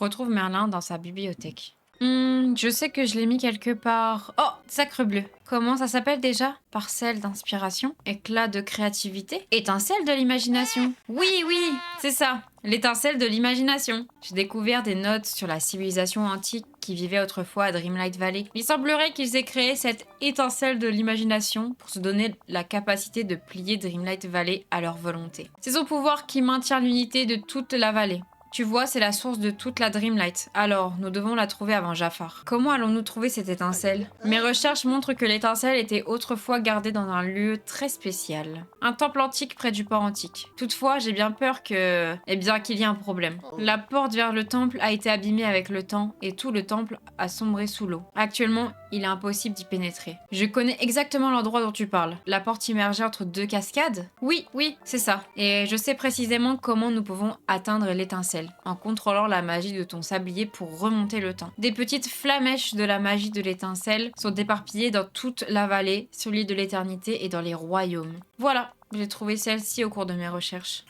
retrouve Merlin dans sa bibliothèque. Je sais que je l'ai mis quelque part. Oh, sacre bleu. Comment ça s'appelle déjà? Parcelle d'inspiration, éclat de créativité, étincelle de l'imagination. Oui, oui, c'est ça, l'étincelle de l'imagination. J'ai découvert des notes sur la civilisation antique qui vivait autrefois à Dreamlight Valley. Il semblerait qu'ils aient créé cette étincelle de l'imagination pour se donner la capacité de plier Dreamlight Valley à leur volonté. C'est son pouvoir qui maintient l'unité de toute la vallée. Tu vois, c'est la source de toute la Dreamlight. Alors, nous devons la trouver avant Jafar. Comment allons-nous trouver cette étincelle? Mes recherches montrent que l'étincelle était autrefois gardée dans un lieu très spécial. Un temple antique près du port antique. Toutefois, j'ai bien peur que... Eh bien, qu'il y ait un problème. La porte vers le temple a été abîmée avec le temps et tout le temple a sombré sous l'eau. Actuellement, il est impossible d'y pénétrer. Je connais exactement l'endroit dont tu parles. La porte immergée entre deux cascades? Oui, oui, c'est ça. Et je sais précisément comment nous pouvons atteindre l'étincelle, en contrôlant la magie de ton sablier pour remonter le temps. Des petites flamèches de la magie de l'étincelle sont éparpillées dans toute la vallée, sur l'île de l'éternité et dans les royaumes. Voilà, j'ai trouvé celle-ci au cours de mes recherches.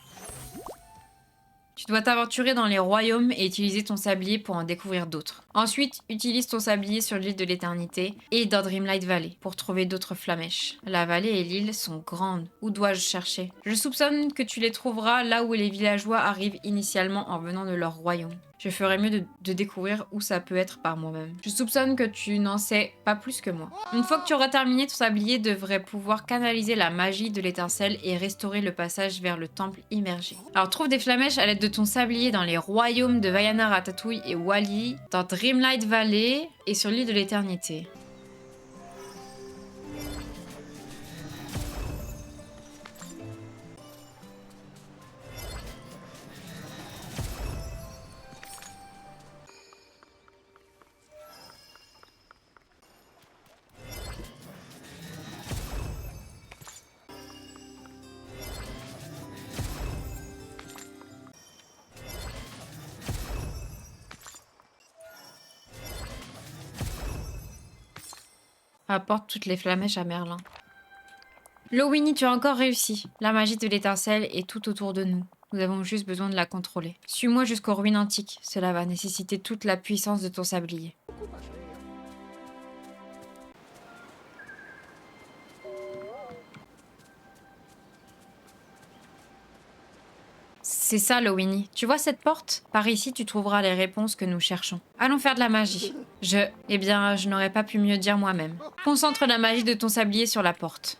Tu dois t'aventurer dans les royaumes et utiliser ton sablier pour en découvrir d'autres. Ensuite, utilise ton sablier sur l'île de l'éternité et dans Dreamlight Valley pour trouver d'autres flamèches. La vallée et l'île sont grandes. Où dois-je chercher? Je soupçonne que tu les trouveras là où les villageois arrivent initialement en venant de leur royaume. Je ferais mieux de découvrir où ça peut être par moi-même. Je soupçonne que tu n'en sais pas plus que moi. Une fois que tu auras terminé, ton sablier devrait pouvoir canaliser la magie de l'étincelle et restaurer le passage vers le temple immergé. Alors trouve des flamèches à l'aide de ton sablier dans les royaumes de Vaiana, Ratatouille et Wally, dans Dreamlight Valley et sur l'île de l'éternité. Apporte toutes les flamèches à Merlin. Lowini, tu as encore réussi. La magie de l'étincelle est tout autour de nous. Nous avons juste besoin de la contrôler. Suis-moi jusqu'aux ruines antiques. Cela va nécessiter toute la puissance de ton sablier. C'est ça, Lowini. Tu vois cette porte? Par ici, tu trouveras les réponses que nous cherchons. Allons faire de la magie. Eh bien, je n'aurais pas pu mieux dire moi-même. Concentre la magie de ton sablier sur la porte.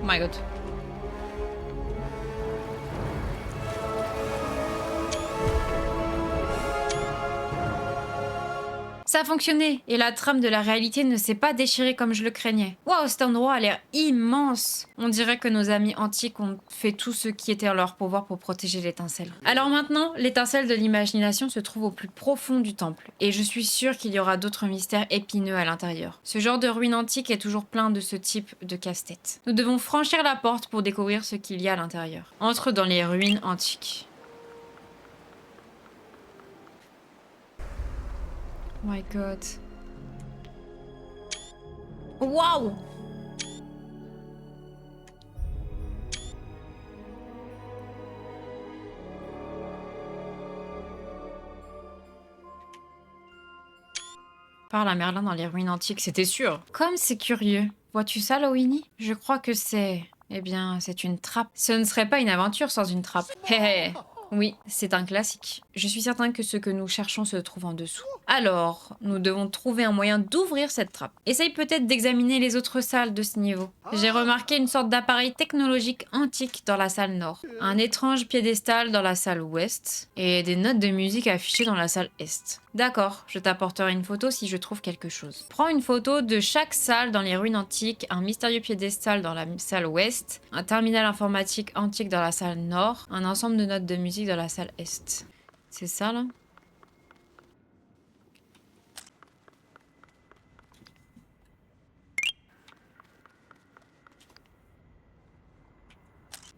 Oh my god. Ça a fonctionné, et la trame de la réalité ne s'est pas déchirée comme je le craignais. Waouh, cet endroit a l'air immense. On dirait que nos amis antiques ont fait tout ce qui était en leur pouvoir pour protéger l'étincelle. Alors maintenant, l'étincelle de l'imagination se trouve au plus profond du temple, et je suis sûre qu'il y aura d'autres mystères épineux à l'intérieur. Ce genre de ruine antique est toujours plein de ce type de casse-tête. Nous devons franchir la porte pour découvrir ce qu'il y a à l'intérieur. Entre dans les ruines antiques. Oh my god. Waouh! Parle à Merlin dans les ruines antiques, c'était sûr. Comme c'est curieux. Vois-tu ça, Lowini? Je crois que c'est... Eh bien, c'est une trappe. Ce ne serait pas une aventure sans une trappe. Hé hé. Oui, c'est un classique. Je suis certain que ce que nous cherchons se trouve en dessous. Alors, nous devons trouver un moyen d'ouvrir cette trappe. Essaye peut-être d'examiner les autres salles de ce niveau. J'ai remarqué une sorte d'appareil technologique antique dans la salle nord, un étrange piédestal dans la salle ouest, et des notes de musique affichées dans la salle est. D'accord, je t'apporterai une photo si je trouve quelque chose. Prends une photo de chaque salle dans les ruines antiques, un mystérieux piédestal dans la salle ouest, un terminal informatique antique dans la salle nord, un ensemble de notes de musique dans la salle est. C'est ça là?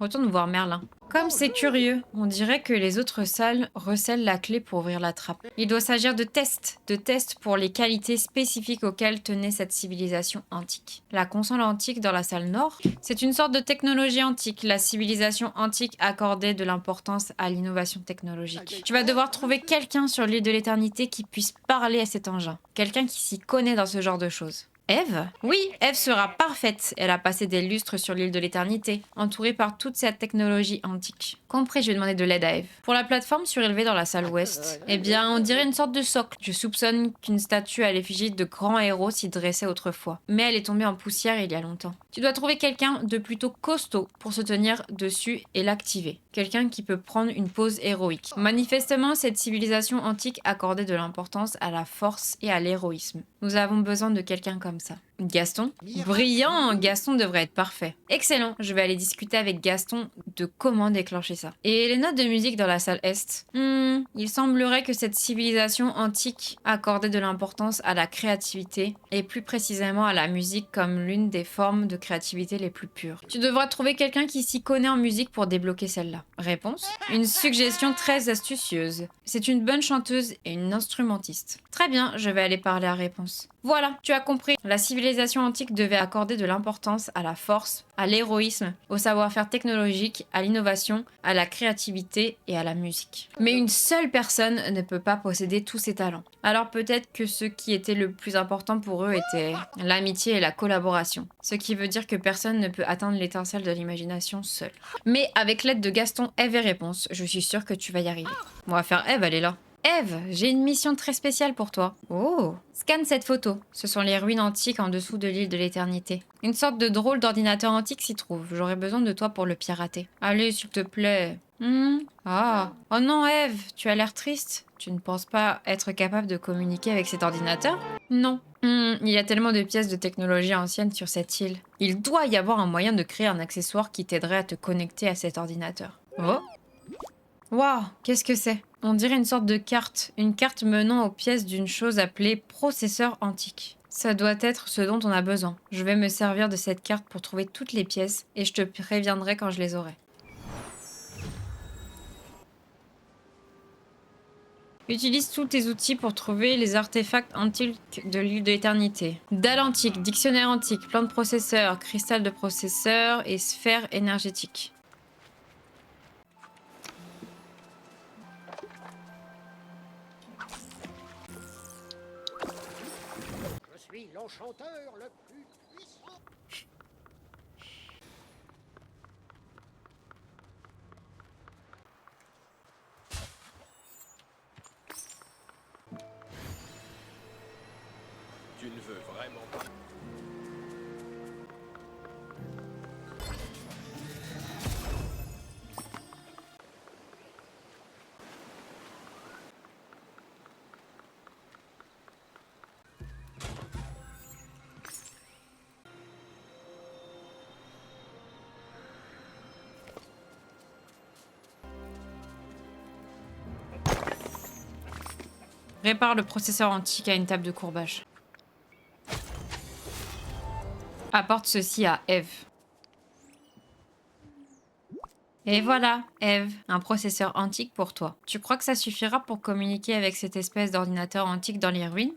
Retourne voir Merlin. Comme c'est curieux, on dirait que les autres salles recèlent la clé pour ouvrir la trappe. Il doit s'agir de tests pour les qualités spécifiques auxquelles tenait cette civilisation antique. La console antique dans la salle nord, c'est une sorte de technologie antique. La civilisation antique accordait de l'importance à l'innovation technologique. Tu vas devoir trouver quelqu'un sur l'île de l'éternité qui puisse parler à cet engin. Quelqu'un qui s'y connaît dans ce genre de choses. Eve? Oui, Eve sera parfaite. Elle a passé des lustres sur l'île de l'éternité, entourée par toute cette technologie antique. Compris, je vais demander de l'aide à Eve. Pour la plateforme surélevée dans la salle ouest, eh bien, on dirait une sorte de socle. Je soupçonne qu'une statue à l'effigie de grands héros s'y dressait autrefois. Mais elle est tombée en poussière il y a longtemps. Tu dois trouver quelqu'un de plutôt costaud pour se tenir dessus et l'activer. Quelqu'un qui peut prendre une pose héroïque. Manifestement, cette civilisation antique accordait de l'importance à la force et à l'héroïsme. Nous avons besoin de quelqu'un comme ça. Gaston? Brillant! Gaston devrait être parfait. Excellent! Je vais aller discuter avec Gaston de comment déclencher ça. Et les notes de musique dans la salle Est? Il semblerait que cette civilisation antique accordait de l'importance à la créativité et plus précisément à la musique comme l'une des formes de créativité les plus pures. Tu devras trouver quelqu'un qui s'y connaît en musique pour débloquer celle-là. Réponse? Une suggestion très astucieuse. C'est une bonne chanteuse et une instrumentiste. Très bien, je vais aller parler à Réponse. Voilà, tu as compris. La civilisation antique devait accorder de l'importance à la force, à l'héroïsme, au savoir-faire technologique, à l'innovation, à la créativité et à la musique. Mais une seule personne ne peut pas posséder tous ces talents. Alors peut-être que ce qui était le plus important pour eux était l'amitié et la collaboration. Ce qui veut dire que personne ne peut atteindre l'étincelle de l'imagination seul. Mais avec l'aide de Gaston, Eve et Réponse, je suis sûre que tu vas y arriver. On va faire Eve, elle est là. Eve, j'ai une mission très spéciale pour toi. Oh! Scanne cette photo. Ce sont les ruines antiques en dessous de l'île de l'éternité. Une sorte de drôle d'ordinateur antique s'y trouve. J'aurais besoin de toi pour le pirater. Allez, s'il te plaît. Ah. Oh non, Eve, tu as l'air triste. Tu ne penses pas être capable de communiquer avec cet ordinateur? Non. Il y a tellement de pièces de technologie anciennes sur cette île. Il doit y avoir un moyen de créer un accessoire qui t'aiderait à te connecter à cet ordinateur. Oh! Waouh, qu'est-ce que c'est? On dirait une sorte de carte. Une carte menant aux pièces d'une chose appelée processeur antique. Ça doit être ce dont on a besoin. Je vais me servir de cette carte pour trouver toutes les pièces et je te préviendrai quand je les aurai. Utilise tous tes outils pour trouver les artefacts antiques de l'île de l'éternité. Dalle antique, dictionnaire antique, plan de processeur, cristal de processeur et sphère énergétique. Je suis l'enchanteur le plus puissant. Tu ne veux vraiment pas. Répare le processeur antique à une table de courbage. Apporte ceci à Eve. Et voilà, Eve, un processeur antique pour toi. Tu crois que ça suffira pour communiquer avec cette espèce d'ordinateur antique dans les ruines?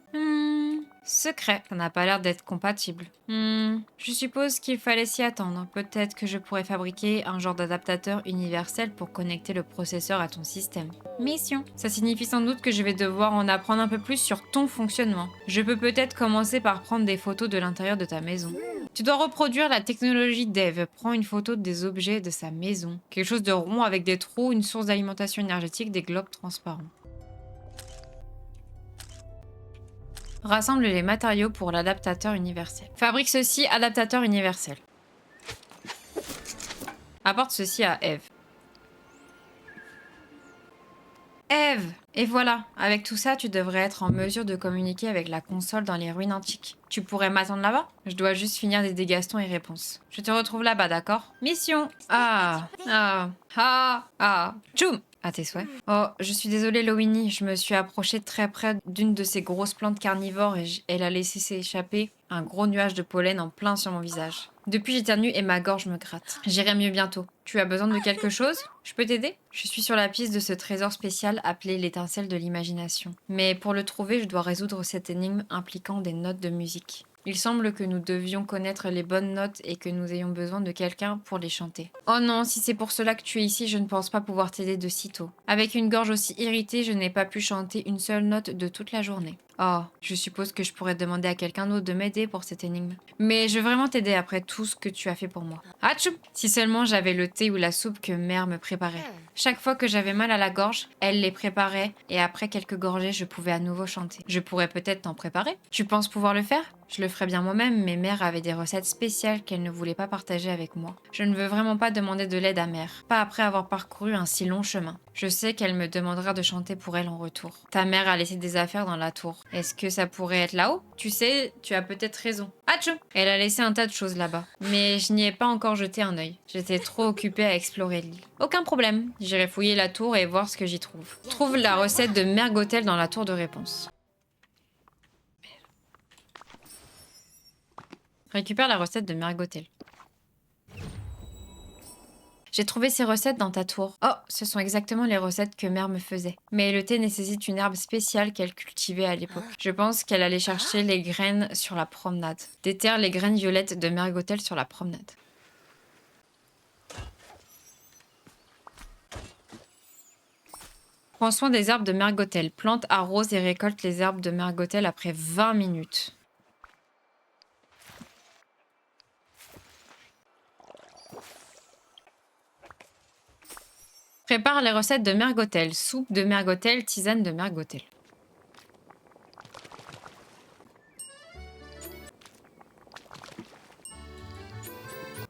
Secret, ça n'a pas l'air d'être compatible. Je suppose qu'il fallait s'y attendre. Peut-être que je pourrais fabriquer un genre d'adaptateur universel pour connecter le processeur à ton système. Mission. Ça signifie sans doute que je vais devoir en apprendre un peu plus sur ton fonctionnement. Je peux peut-être commencer par prendre des photos de l'intérieur de ta maison. Tu dois reproduire la technologie d'Eve. Prends une photo des objets de sa maison. Quelque chose de rond avec des trous, une source d'alimentation énergétique, des globes transparents. Rassemble les matériaux pour l'adaptateur universel. Fabrique ceci, adaptateur universel. Apporte ceci à Eve. Eve! Et voilà, avec tout ça, tu devrais être en mesure de communiquer avec la console dans les ruines antiques. Tu pourrais m'attendre là-bas? Je dois juste finir d'aider Gaston et Réponse. Je te retrouve là-bas, d'accord? Mission! Tchoum! À tes souhaits. Oh, je suis désolée, Lowini. Je me suis approchée de très près d'une de ces grosses plantes carnivores et elle a laissé s'échapper un gros nuage de pollen en plein sur mon visage. Depuis j'éternue et ma gorge me gratte. J'irai mieux bientôt. Tu as besoin de quelque chose? Je peux t'aider? Je suis sur la piste de ce trésor spécial appelé l'étincelle de l'imagination. Mais pour le trouver, je dois résoudre cette énigme impliquant des notes de musique. Il semble que nous devions connaître les bonnes notes et que nous ayons besoin de quelqu'un pour les chanter. Oh non, si c'est pour cela que tu es ici, je ne pense pas pouvoir t'aider de sitôt. Avec une gorge aussi irritée, je n'ai pas pu chanter une seule note de toute la journée. Oh, je suppose que je pourrais demander à quelqu'un d'autre de m'aider pour cette énigme. Mais je veux vraiment t'aider après tout ce que tu as fait pour moi. Atchou! Si seulement j'avais le thé ou la soupe que mère me préparait. Chaque fois que j'avais mal à la gorge, elle les préparait et après quelques gorgées, je pouvais à nouveau chanter. Je pourrais peut-être t'en préparer. Tu penses pouvoir le faire? Je le ferais bien moi-même, mais mère avait des recettes spéciales qu'elle ne voulait pas partager avec moi. Je ne veux vraiment pas demander de l'aide à mère, pas après avoir parcouru un si long chemin. Je sais qu'elle me demandera de chanter pour elle en retour. Ta mère a laissé des affaires dans la tour. Est-ce que ça pourrait être là-haut? Tu sais, tu as peut-être raison. Atchou! Elle a laissé un tas de choses là-bas, mais je n'y ai pas encore jeté un œil. J'étais trop occupée à explorer l'île. Aucun problème, j'irai fouiller la tour et voir ce que j'y trouve. Trouve la recette de Mergotel dans la tour de réponse. Récupère la recette de Mergotel. J'ai trouvé ces recettes dans ta tour. Oh, ce sont exactement les recettes que mère me faisait. Mais le thé nécessite une herbe spéciale qu'elle cultivait à l'époque. Je pense qu'elle allait chercher les graines sur la promenade. Déterre les graines violettes de Mergotel sur la promenade. Prends soin des herbes de Mergotel. Plante, arrose et récolte les herbes de Mergotel après 20 minutes. Prépare les recettes de Mergotel. Soupe de Mergotel, tisane de Mergotel.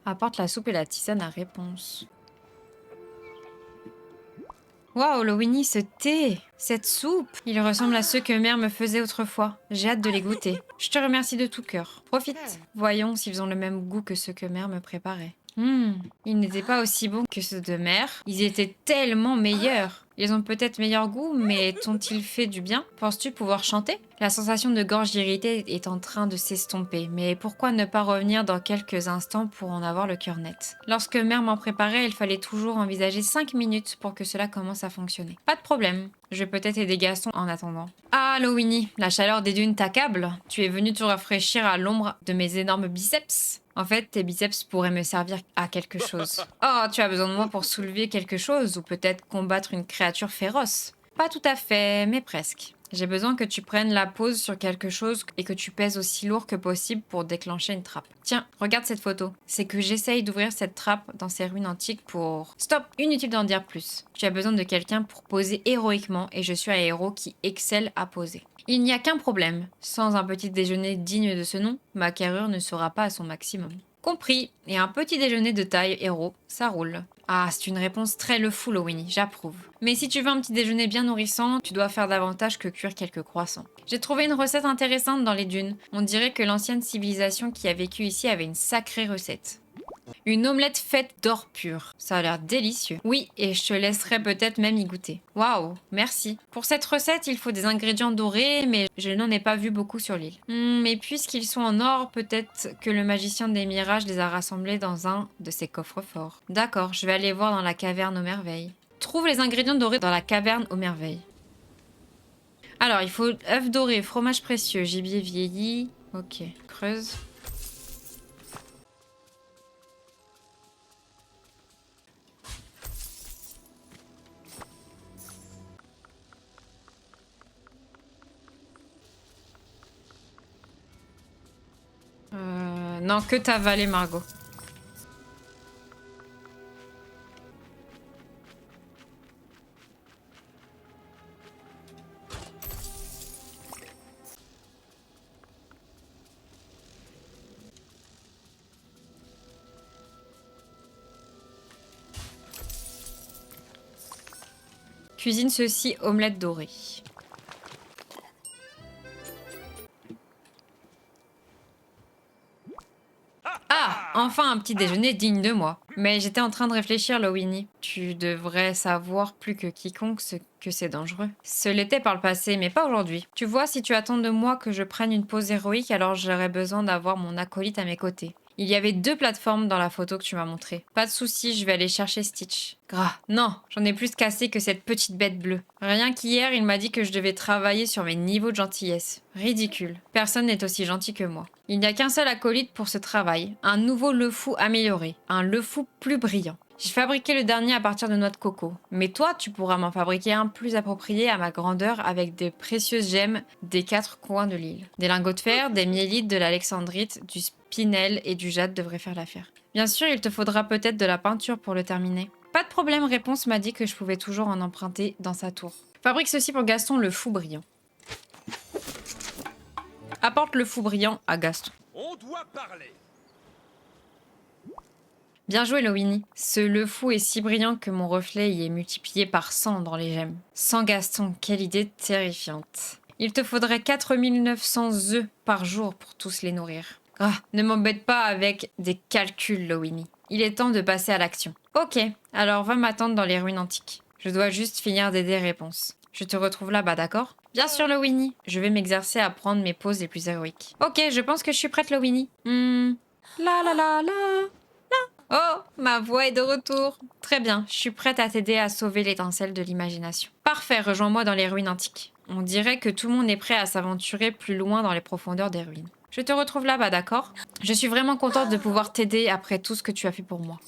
Apporte la soupe et la tisane à réponse. Waouh, Lowini, ce thé! Cette soupe! Il ressemble à ceux que mère me faisait autrefois. J'ai hâte de les goûter. Je te remercie de tout cœur. Profite. Voyons s'ils ont le même goût que ceux que mère me préparait. Ils n'étaient pas aussi bons que ceux de mère. Ils étaient tellement meilleurs. Ils ont peut-être meilleur goût, mais t'ont-ils fait du bien? Penses-tu pouvoir chanter? La sensation de gorge irritée est en train de s'estomper, mais pourquoi ne pas revenir dans quelques instants pour en avoir le cœur net? Lorsque mère m'en préparait, il fallait toujours envisager 5 minutes pour que cela commence à fonctionner. Pas de problème. Je vais peut-être aider Gaston en attendant. Ah, Lowini, la chaleur des dunes t'accable. Tu es venu te rafraîchir à l'ombre de mes énormes biceps. En fait, tes biceps pourraient me servir à quelque chose. Oh, tu as besoin de moi pour soulever quelque chose ou peut-être combattre une créature féroce. Pas tout à fait, mais presque. J'ai besoin que tu prennes la pose sur quelque chose et que tu pèses aussi lourd que possible pour déclencher une trappe. Tiens, regarde cette photo. C'est que j'essaye d'ouvrir cette trappe dans ces ruines antiques pour... Stop! Inutile d'en dire plus. Tu as besoin de quelqu'un pour poser héroïquement et je suis un héros qui excelle à poser. Il n'y a qu'un problème. Sans un petit déjeuner digne de ce nom, ma carrure ne sera pas à son maximum. Compris. Et un petit déjeuner de taille héros, ça roule. Ah, c'est une réponse très le fou, Lowini, j'approuve. Mais si tu veux un petit déjeuner bien nourrissant, tu dois faire davantage que cuire quelques croissants. J'ai trouvé une recette intéressante dans les dunes. On dirait que l'ancienne civilisation qui a vécu ici avait une sacrée recette. Une omelette faite d'or pur. Ça a l'air délicieux. Oui, et je te laisserai peut-être même y goûter. Waouh, merci. Pour cette recette, il faut des ingrédients dorés, mais je n'en ai pas vu beaucoup sur l'île. Mais puisqu'ils sont en or, peut-être que le magicien des mirages les a rassemblés dans un de ses coffres forts. D'accord, je vais aller voir dans la caverne aux merveilles. Trouve les ingrédients dorés dans la caverne aux merveilles. Alors, il faut œufs dorés, fromage précieux, gibier vieilli. Ok, creuse. Non, que t'as avalé, Margot. Cuisine ceci, omelette dorée. Ah, enfin un petit déjeuner digne de moi. Mais j'étais en train de réfléchir, Lowini. Tu devrais savoir plus que quiconque ce que c'est dangereux. Ce l'était par le passé, mais pas aujourd'hui. Tu vois, si tu attends de moi que je prenne une pause héroïque, alors j'aurais besoin d'avoir mon acolyte à mes côtés. Il y avait 2 plateformes dans la photo que tu m'as montrée. Pas de souci, je vais aller chercher Stitch. Gras. Non, j'en ai plus cassé que cette petite bête bleue. Rien qu'hier, il m'a dit que je devais travailler sur mes niveaux de gentillesse. Ridicule. Personne n'est aussi gentil que moi. Il n'y a qu'un seul acolyte pour ce travail. Un nouveau Le Fou amélioré. Un Le Fou plus brillant. J'ai fabriqué le dernier à partir de noix de coco. Mais toi, tu pourras m'en fabriquer un plus approprié à ma grandeur avec des précieuses gemmes des 4 coins de l'île. Des lingots de fer, des miélites, de l'alexandrite, du spinel et du jade devraient faire l'affaire. Bien sûr, il te faudra peut-être de la peinture pour le terminer. Pas de problème, Réponse m'a dit que je pouvais toujours en emprunter dans sa tour. Fabrique ceci pour Gaston le fou brillant. Apporte le fou brillant à Gaston. On doit parler. Bien joué, Lowini. Ce le fou est si brillant que mon reflet y est multiplié par 100 dans les gemmes. 100 Gaston, quelle idée terrifiante. Il te faudrait 4900 œufs par jour pour tous les nourrir. Ah, ne m'embête pas avec des calculs, Lowini. Il est temps de passer à l'action. Ok, alors va m'attendre dans les ruines antiques. Je dois juste finir d'aider Réponse. Je te retrouve là-bas, d'accord? Bien sûr, Lowini. Je vais m'exercer à prendre mes poses les plus héroïques. Ok, je pense que je suis prête, Lowini. La la la la. Oh, ma voix est de retour. Très bien, je suis prête à t'aider à sauver l'étincelle de l'imagination. Parfait, rejoins-moi dans les ruines antiques. On dirait que tout le monde est prêt à s'aventurer plus loin dans les profondeurs des ruines. Je te retrouve là-bas, d'accord? Je suis vraiment contente de pouvoir t'aider après tout ce que tu as fait pour moi.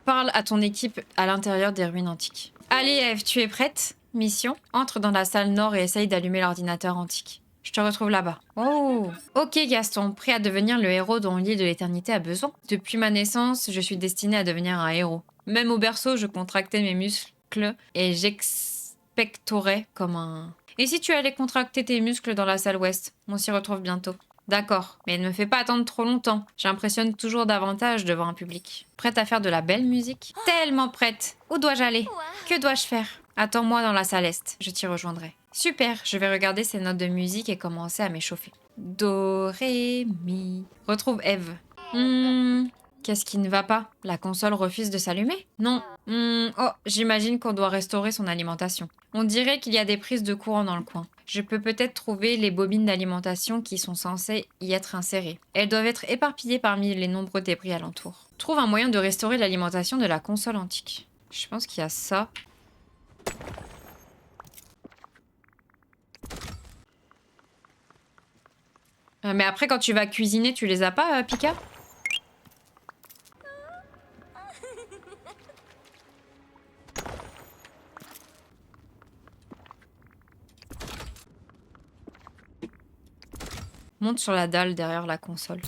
Parle à ton équipe à l'intérieur des ruines antiques. Allez, Eve, tu es prête? Mission, entre dans la salle nord et essaye d'allumer l'ordinateur antique. Je te retrouve là-bas. Oh. Ok Gaston, prêt à devenir le héros dont l'île de l'éternité a besoin? Depuis ma naissance, je suis destinée à devenir un héros. Même au berceau, je contractais mes muscles et j'expectorais comme un... Et si tu allais contracter tes muscles dans la salle ouest? On s'y retrouve bientôt. D'accord, mais ne me fais pas attendre trop longtemps. J'impressionne toujours davantage devant un public. Prête à faire de la belle musique? Tellement prête. Où dois-je aller? Que dois-je faire? Attends-moi dans la salle est, je t'y rejoindrai. Super, je vais regarder ces notes de musique et commencer à m'échauffer. Do, ré, mi. Retrouve Eve. Qu'est-ce qui ne va pas? La console refuse de s'allumer? Non. Oh, j'imagine qu'on doit restaurer son alimentation. On dirait qu'il y a des prises de courant dans le coin. Je peux peut-être trouver les bobines d'alimentation qui sont censées y être insérées. Elles doivent être éparpillées parmi les nombreux débris alentour. Trouve un moyen de restaurer l'alimentation de la console antique. Je pense qu'il y a ça. Mais après, quand tu vas cuisiner, tu les as pas, Pika? Monte sur la dalle derrière la console.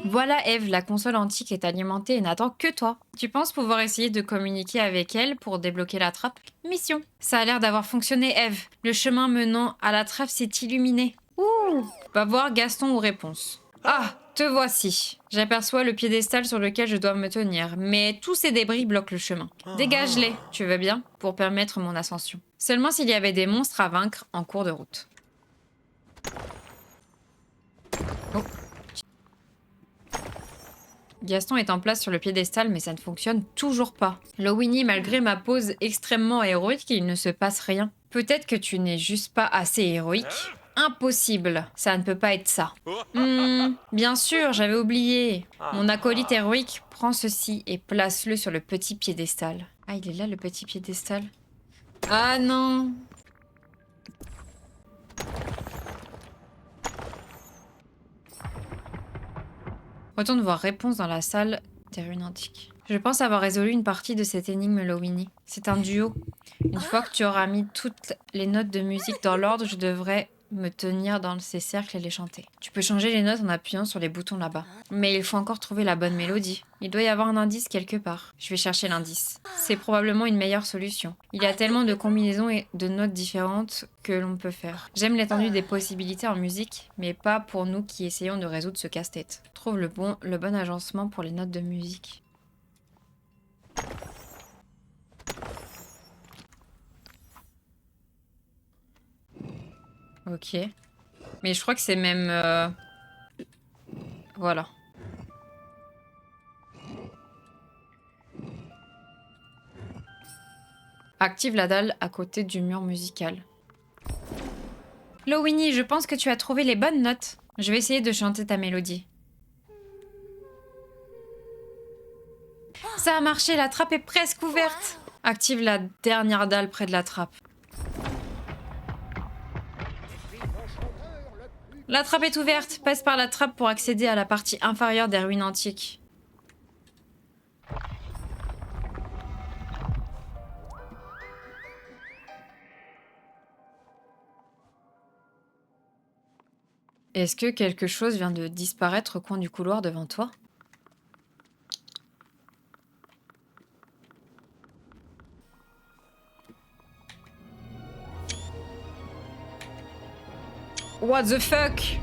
Voilà Eve, la console antique est alimentée et n'attend que toi. Tu penses pouvoir essayer de communiquer avec elle pour débloquer la trappe? Mission. Ça a l'air d'avoir fonctionné Eve. Le chemin menant à la trappe s'est illuminé. Ouh. Va voir Gaston ou Réponse. Ah, te voici. J'aperçois le piédestal sur lequel je dois me tenir, mais tous ces débris bloquent le chemin. Dégage-les, tu veux bien, pour permettre mon ascension. Seulement s'il y avait des monstres à vaincre en cours de route. Oh. Gaston est en place sur le piédestal, mais ça ne fonctionne toujours pas. Lowini, malgré ma pose extrêmement héroïque, il ne se passe rien. Peut-être que tu n'es juste pas assez héroïque. Impossible, ça ne peut pas être ça. Bien sûr, j'avais oublié. Mon acolyte héroïque prend ceci et place-le sur le petit piédestal. Ah, il est là, le petit piédestal. Ah non. Retourne voir Réponse dans la salle des ruines antiques. Je pense avoir résolu une partie de cette énigme, Lowini. C'est un duo. Une fois que tu auras mis toutes les notes de musique dans l'ordre, je devrais me tenir dans ces cercles et les chanter. Tu peux changer les notes en appuyant sur les boutons là-bas. Mais il faut encore trouver la bonne mélodie. Il doit y avoir un indice quelque part. Je vais chercher l'indice. C'est probablement une meilleure solution. Il y a tellement de combinaisons et de notes différentes que l'on peut faire. J'aime l'étendue des possibilités en musique, mais pas pour nous qui essayons de résoudre ce casse-tête. Trouve le bon agencement pour les notes de musique. Ok. Mais je crois que c'est même... Voilà. Active la dalle à côté du mur musical. Lowini, je pense que tu as trouvé les bonnes notes. Je vais essayer de chanter ta mélodie. Ça a marché, la trappe est presque ouverte. Active la dernière dalle près de la trappe. La trappe est ouverte. Passe par la trappe pour accéder à la partie inférieure des ruines antiques. Est-ce que quelque chose vient de disparaître au coin du couloir devant toi? What the fuck?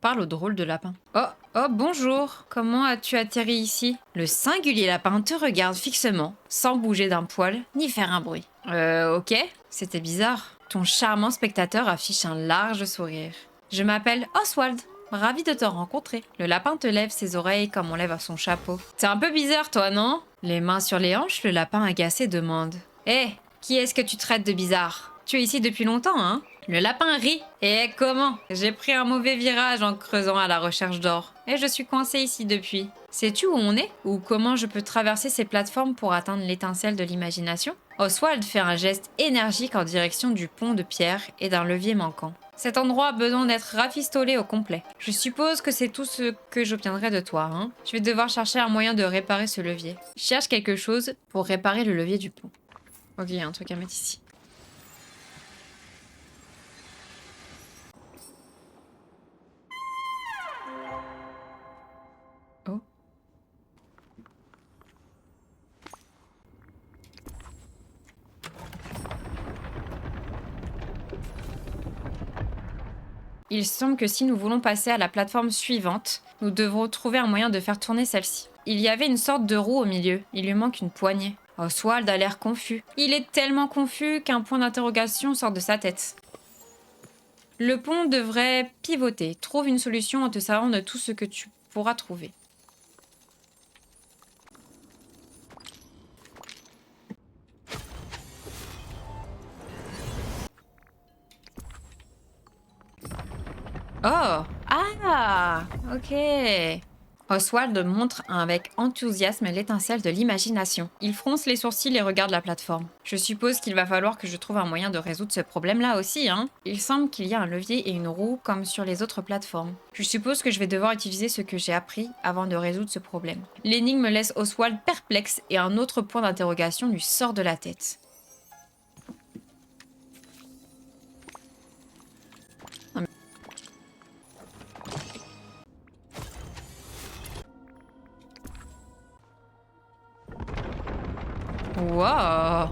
Parle au drôle de lapin. Oh, bonjour. Comment as-tu atterri ici? Le singulier lapin te regarde fixement, sans bouger d'un poil, ni faire un bruit. Ok. C'était bizarre. Ton charmant spectateur affiche un large sourire. Je m'appelle Oswald. Ravi de te rencontrer. Le lapin te lève ses oreilles comme on lève son chapeau. T'es un peu bizarre, toi, non? Les mains sur les hanches, le lapin agacé demande. Hé, qui est-ce que tu traites de bizarre? Tu es ici depuis longtemps, hein? Le lapin rit. Et comment? J'ai pris un mauvais virage en creusant à la recherche d'or. Et je suis coincé ici depuis. Sais-tu où on est? Ou comment je peux traverser ces plateformes pour atteindre l'étincelle de l'imagination? Oswald fait un geste énergique en direction du pont de pierre et d'un levier manquant. Cet endroit a besoin d'être rafistolé au complet. Je suppose que c'est tout ce que j'obtiendrai de toi, hein? Je vais devoir chercher un moyen de réparer ce levier. Je cherche quelque chose pour réparer le levier du pont. Ok, il y a un truc à mettre ici. Oh. Il semble que si nous voulons passer à la plateforme suivante, nous devrons trouver un moyen de faire tourner celle-ci. Il y avait une sorte de roue au milieu. Il lui manque une poignée. Oswald a l'air confus. Il est tellement confus qu'un point d'interrogation sort de sa tête. Le pont devrait pivoter. Trouve une solution en te servant de tout ce que tu pourras trouver. Oh! Ah! Ok. Oswald montre avec enthousiasme l'étincelle de l'imagination. Il fronce les sourcils et regarde la plateforme. Je suppose qu'il va falloir que je trouve un moyen de résoudre ce problème-là aussi, hein? Il semble qu'il y a un levier et une roue comme sur les autres plateformes. Je suppose que je vais devoir utiliser ce que j'ai appris avant de résoudre ce problème. L'énigme laisse Oswald perplexe et un autre point d'interrogation lui sort de la tête. Wow!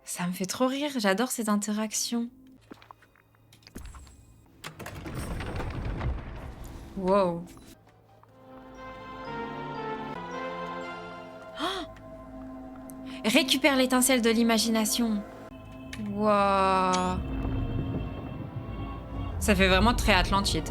Ça me fait trop rire, j'adore cette interaction. Wow. Oh, récupère l'étincelle de l'imagination. Wow. Ça fait vraiment très Atlantide.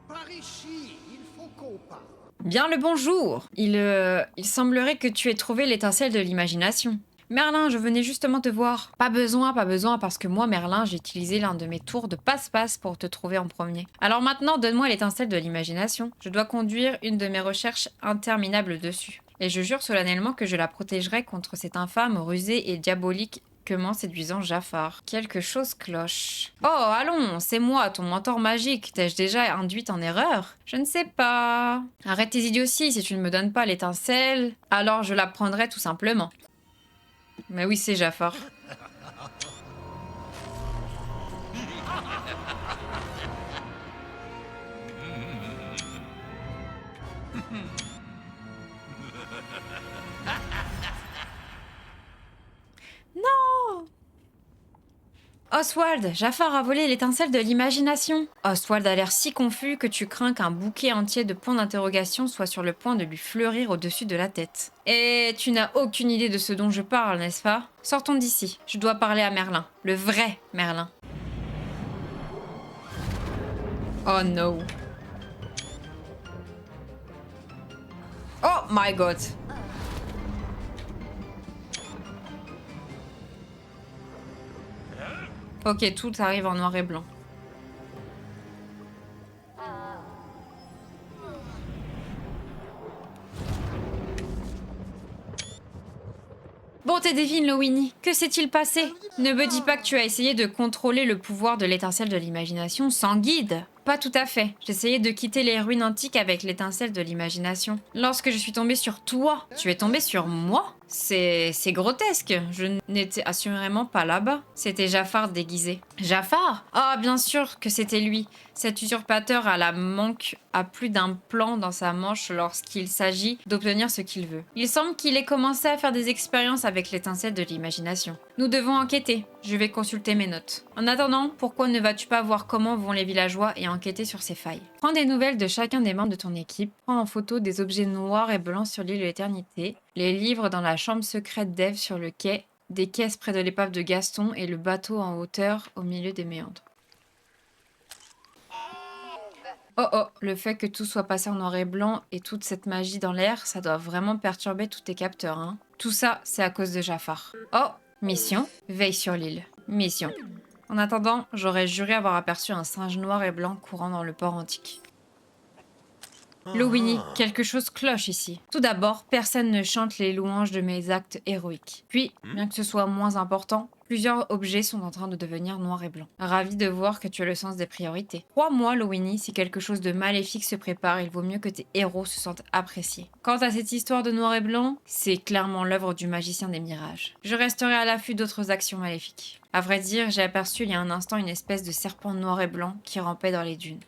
Par ici, il faut qu'on parte. Bien le bonjour. Il semblerait que tu aies trouvé l'étincelle de l'imagination. Merlin, je venais justement te voir. Pas besoin, parce que moi, Merlin, j'ai utilisé l'un de mes tours de passe-passe pour te trouver en premier. Alors maintenant, donne-moi l'étincelle de l'imagination. Je dois conduire une de mes recherches interminables dessus. Et je jure solennellement que je la protégerai contre cet infâme, rusé et diaboliquement séduisant Jafar. Quelque chose cloche. Oh, allons, c'est moi, ton mentor magique. T'ai-je déjà induite en erreur? Je ne sais pas. Arrête tes idioties, si tu ne me donnes pas l'étincelle, alors je la prendrai tout simplement. Mais oui, c'est Jafar. Non! Oswald, Jafar a volé l'étincelle de l'imagination. Oswald a l'air si confus que tu crains qu'un bouquet entier de points d'interrogation soit sur le point de lui fleurir au-dessus de la tête. Et tu n'as aucune idée de ce dont je parle, n'est-ce pas? Sortons d'ici, je dois parler à Merlin. Le vrai Merlin. Oh no. Oh my god. Ok, tout arrive en noir et blanc. Bon, t'es devine, Lowini, que s'est-il passé? Ne me dis pas que tu as essayé de contrôler le pouvoir de l'étincelle de l'imagination sans guide. Pas tout à fait. J'essayais de quitter les ruines antiques avec l'étincelle de l'imagination. Lorsque je suis tombée sur toi, tu es tombée sur moi? C'est grotesque. Je n'étais assurément pas là-bas. C'était Jafar déguisé. Jafar? Ah, bien sûr que c'était lui. Cet usurpateur à la manque a plus d'un plan dans sa manche lorsqu'il s'agit d'obtenir ce qu'il veut. Il semble qu'il ait commencé à faire des expériences avec l'étincelle de l'imagination. Nous devons enquêter. Je vais consulter mes notes. En attendant, pourquoi ne vas-tu pas voir comment vont les villageois et enquêter sur ces failles? Prends des nouvelles de chacun des membres de ton équipe, prends en photo des objets noirs et blancs sur l'île de l'éternité, les livres dans la chambre secrète d'Eve sur le quai, des caisses près de l'épave de Gaston et le bateau en hauteur au milieu des méandres. Oh oh, le fait que tout soit passé en noir et blanc et toute cette magie dans l'air, ça doit vraiment perturber tous tes capteurs, hein. Tout ça, c'est à cause de Jafar. Oh, mission, veille sur l'île. Mission. En attendant, j'aurais juré avoir aperçu un singe noir et blanc courant dans le port antique. Lowini, quelque chose cloche ici. Tout d'abord, personne ne chante les louanges de mes actes héroïques. Puis, bien que ce soit moins important, plusieurs objets sont en train de devenir noirs et blancs. Ravi de voir que tu as le sens des priorités. Crois-moi, Lowini, si quelque chose de maléfique se prépare, il vaut mieux que tes héros se sentent appréciés. Quant à cette histoire de noir et blanc, c'est clairement l'œuvre du magicien des mirages. Je resterai à l'affût d'autres actions maléfiques. À vrai dire, j'ai aperçu il y a un instant une espèce de serpent noir et blanc qui rampait dans les dunes.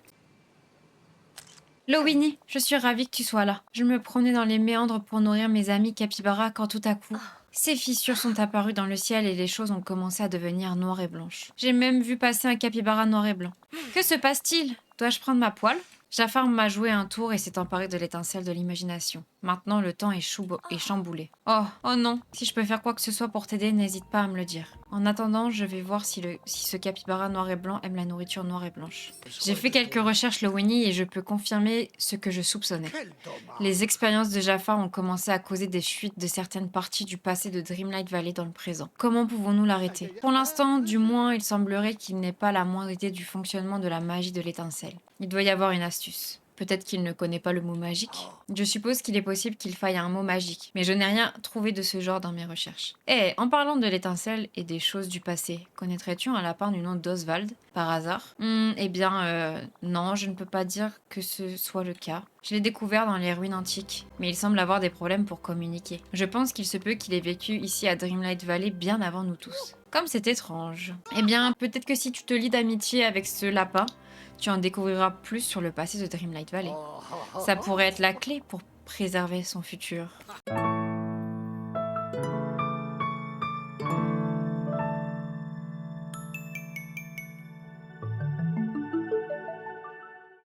Lowini, je suis ravie que tu sois là. Je me promenais dans les méandres pour nourrir mes amis capybaras quand tout à coup, ces fissures sont apparues dans le ciel et les choses ont commencé à devenir noires et blanches. J'ai même vu passer un capybara noir et blanc. Que se passe-t-il? Dois-je prendre ma poêle? Jafar m'a joué un tour et s'est emparé de l'étincelle de l'imagination. Maintenant, le temps est chamboulé. Oh non. Si je peux faire quoi que ce soit pour t'aider, n'hésite pas à me le dire. En attendant, je vais voir si ce capybara noir et blanc aime la nourriture noire et blanche. J'ai fait quelques recherches, Lowini, et je peux confirmer ce que je soupçonnais. Les expériences de Jafar ont commencé à causer des fuites de certaines parties du passé de Dreamlight Valley dans le présent. Comment pouvons-nous l'arrêter? Pour l'instant, du moins, il semblerait qu'il n'ait pas la moindre idée du fonctionnement de la magie de l'étincelle. Il doit y avoir une astuce. Peut-être qu'il ne connaît pas le mot magique. Je suppose qu'il est possible qu'il faille un mot magique, mais je n'ai rien trouvé de ce genre dans mes recherches. Eh, en parlant de l'étincelle et des choses du passé, connaîtrais-tu un lapin du nom d'Oswald, par hasard? Eh bien, non, je ne peux pas dire que ce soit le cas. Je l'ai découvert dans les ruines antiques, mais il semble avoir des problèmes pour communiquer. Je pense qu'il se peut qu'il ait vécu ici à Dreamlight Valley bien avant nous tous. Comme c'est étrange. Eh bien, peut-être que si tu te lis d'amitié avec ce lapin, tu en découvriras plus sur le passé de Dreamlight Valley. Ça pourrait être la clé pour préserver son futur.